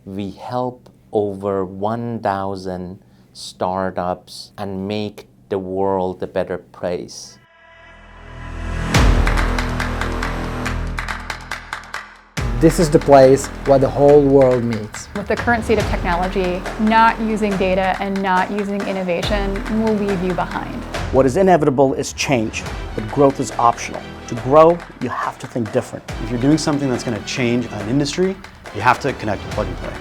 we help over 1,000 startups and make the world a better place. This is the place where the whole world meets. With the current state of technology, not using data and not using innovation will leave you behind. What is inevitable is change, but growth is optional. To grow, you have to think different. If you're doing something that's going to change an industry, you have to connect to Plug and Play.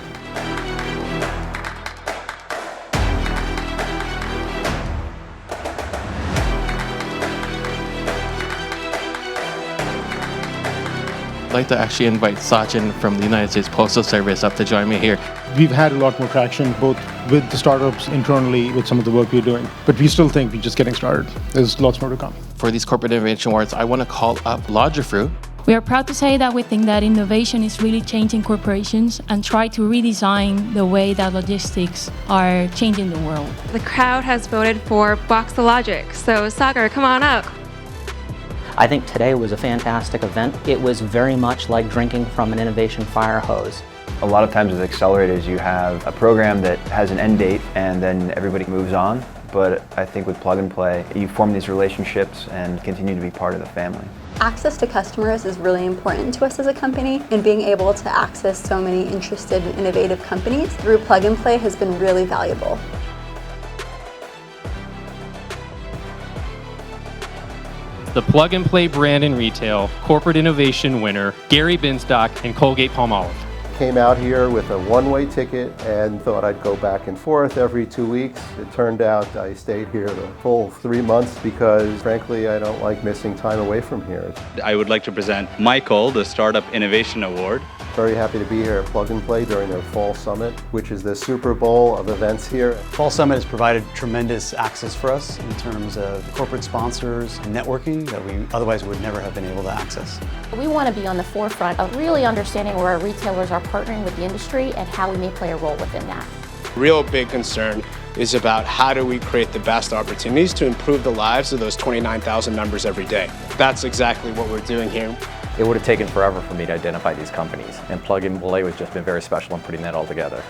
I'd like to actually invite Sachin from the United States Postal Service up to join me here. We've had a lot more traction, both with the startups internally, with some of the work we're doing, but we still think we're just getting started. There's lots more to come. For these Corporate Innovation Awards, I want to call up Logifruit. We are proud to say that we think that innovation is really changing corporations and try to redesign the way that logistics are changing the world. The crowd has voted for Boxologic, so Sagar, come on up. I think today was a fantastic event. It was very much like drinking from an innovation fire hose. A lot of times with accelerators you have a program that has an end date and then everybody moves on. But I think with Plug and Play, you form these relationships and continue to be part of the family. Access to customers is really important to us as a company, and being able to access so many interested and innovative companies through Plug and Play has been really valuable. The Plug and Play brand in retail, corporate innovation winner, Gary Binstock and Colgate-Palmolive. Came out here with a one-way ticket and thought I'd go back and forth every 2 weeks. It turned out I stayed here the full 3 months because, frankly, I don't like missing time away from here. I would like to present Michael, the Startup Innovation Award. Very happy to be here at Plug and Play during their Fall Summit, which is the Super Bowl of events here. Fall Summit has provided tremendous access for us in terms of corporate sponsors and networking that we otherwise would never have been able to access. We want to be on the forefront of really understanding where our retailers are partnering with the industry and how we may play a role within that. Real big concern is about how do we create the best opportunities to improve the lives of those 29,000 members every day. That's exactly what we're doing here. It would have taken forever for me to identify these companies, and Plug and Play has just been very special in putting that all together.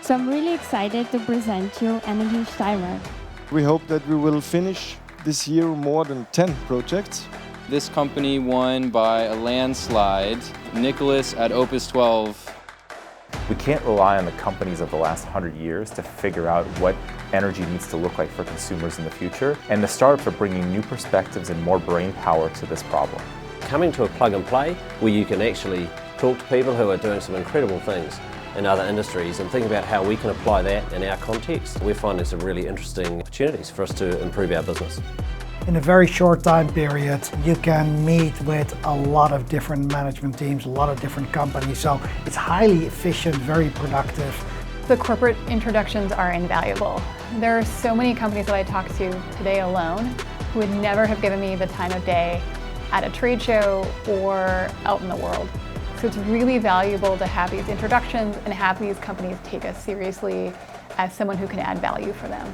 So I'm really excited to present you Energy Steimer. We hope that we will finish this year more than 10 projects. This company won by a landslide. Nicholas at Opus 12. We can't rely on the companies of the last 100 years to figure out what energy needs to look like for consumers in the future, and the startups are bringing new perspectives and more brain power to this problem. Coming to a Plug and Play where you can actually talk to people who are doing some incredible things in other industries and think about how we can apply that in our context, we're finding some really interesting opportunities for us to improve our business. In a very short time period, you can meet with a lot of different management teams, a lot of different companies, so it's highly efficient, very productive. The corporate introductions are invaluable. There are so many companies that I talked to today alone who would never have given me the time of day at a trade show or out in the world. So it's really valuable to have these introductions and have these companies take us seriously as someone who can add value for them.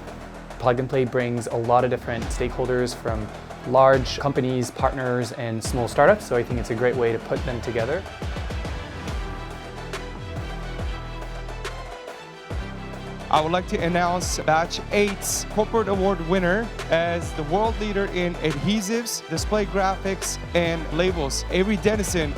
Plug and Play brings a lot of different stakeholders from large companies, partners, and small startups, so I think it's a great way to put them together. I would like to announce Batch 8's Corporate Award winner as the world leader in adhesives, display graphics, and labels. Avery Dennison.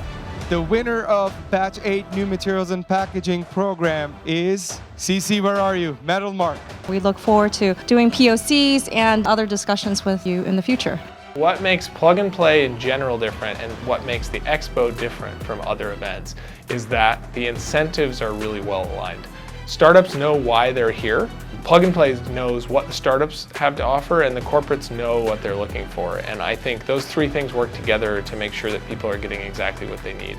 The winner of Batch 8 New Materials and Packaging program is CC, where are you? Metal Mark. We look forward to doing POCs and other discussions with you in the future. What makes Plug and Play in general different and what makes the Expo different from other events is that the incentives are really well aligned. Startups know why they're here. Plug and Play knows what the startups have to offer and the corporates know what they're looking for. And I think those three things work together to make sure that people are getting exactly what they need.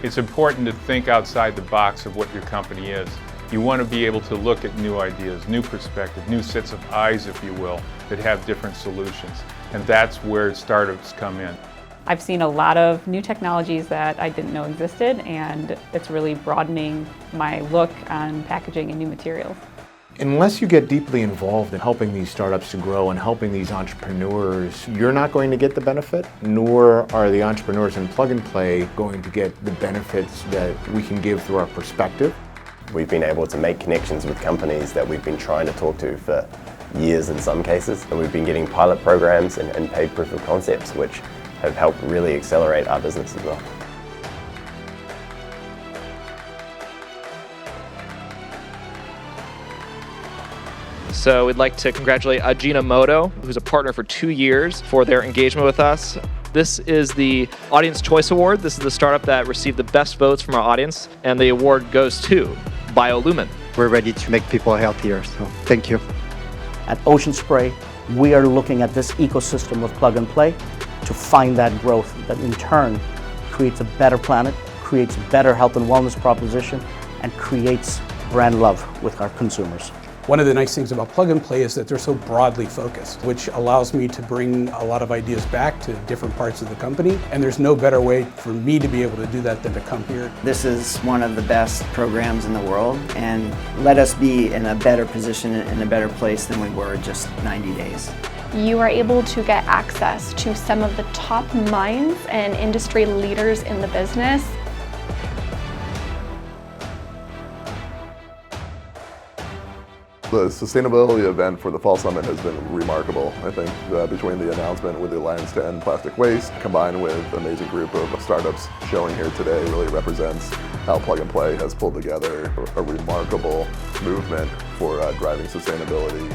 It's important to think outside the box of what your company is. You want to be able to look at new ideas, new perspectives, new sets of eyes, if you will, that have different solutions. And that's where startups come in. I've seen a lot of new technologies that I didn't know existed, and it's really broadening my look on packaging and new materials. Unless you get deeply involved in helping these startups to grow and helping these entrepreneurs, you're not going to get the benefit, nor are the entrepreneurs in Plug and Play going to get the benefits that we can give through our perspective. We've been able to make connections with companies that we've been trying to talk to for years in some cases, and we've been getting pilot programs and paid proof of concepts, which have helped really accelerate our business as well. So we'd like to congratulate Ajinomoto, who's a partner for 2 years, for their engagement with us. This is the Audience Choice Award. This is the startup that received the best votes from our audience, and the award goes to BioLumen. We're ready to make people healthier, so thank you. At Ocean Spray, we are looking at this ecosystem of Plug and Play to find that growth that in turn creates a better planet, creates a better health and wellness proposition, and creates brand love with our consumers. One of the nice things about Plug and Play is that they're so broadly focused, which allows me to bring a lot of ideas back to different parts of the company. And there's no better way for me to be able to do that than to come here. This is one of the best programs in the world, and let us be in a better position and a better place than we were just 90 days. You are able to get access to some of the top minds and industry leaders in the business. The sustainability event for the Fall Summit has been remarkable. I think between the announcement with the Alliance to End Plastic Waste, combined with an amazing group of startups showing here today, really represents how Plug and Play has pulled together a remarkable movement for driving sustainability.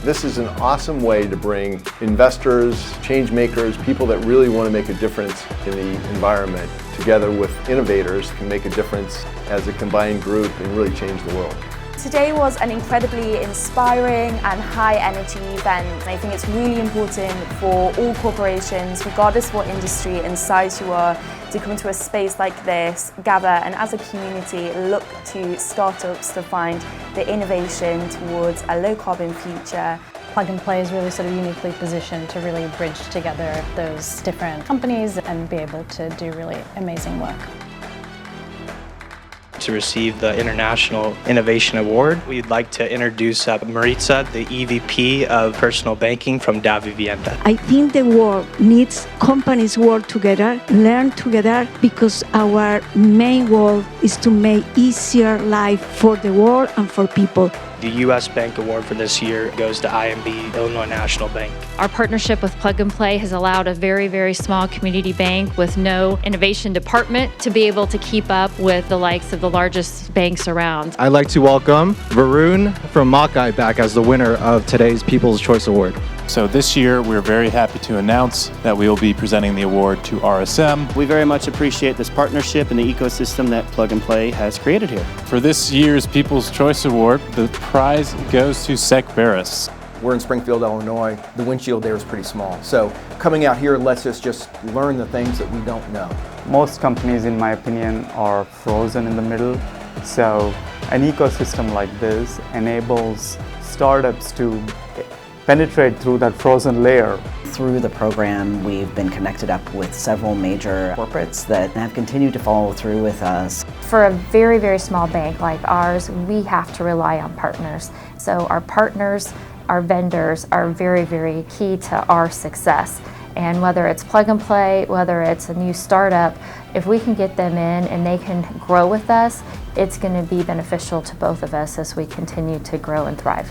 This is an awesome way to bring investors, change makers, people that really want to make a difference in the environment, together with innovators who can make a difference as a combined group and really change the world. Today was an incredibly inspiring and high-energy event. I think it's really important for all corporations, regardless of what industry and size you are, to come to a space like this, gather, and as a community look to startups to find the innovation towards a low-carbon future. Plug and Play is really sort of uniquely positioned to really bridge together those different companies and be able to do really amazing work. To receive the International Innovation Award, we'd like to introduce Maritza, the EVP of Personal Banking from Davivienda. I think the world needs companies work together, learn together, because our main goal is to make easier life for the world and for people. The U.S. Bank Award for this year goes to IMB, Illinois National Bank. Our partnership with Plug and Play has allowed a very, very small community bank with no innovation department to be able to keep up with the likes of the largest banks around. I'd like to welcome Varun from Makai back as the winner of today's People's Choice Award. So this year, we're very happy to announce that we will be presenting the award to RSM. We very much appreciate this partnership and the ecosystem that Plug and Play has created here. For this year's People's Choice Award, the prize goes to Secveris. We're in Springfield, Illinois. The windshield there is pretty small. So coming out here lets us just learn the things that we don't know. Most companies, in my opinion, are frozen in the middle. So an ecosystem like this enables startups to penetrate through that frozen layer. Through the program, we've been connected up with several major corporates that have continued to follow through with us. For a very, very small bank like ours, we have to rely on partners. So our partners, our vendors are very, very key to our success. And whether it's Plug and Play, whether it's a new startup, if we can get them in and they can grow with us, it's going to be beneficial to both of us as we continue to grow and thrive.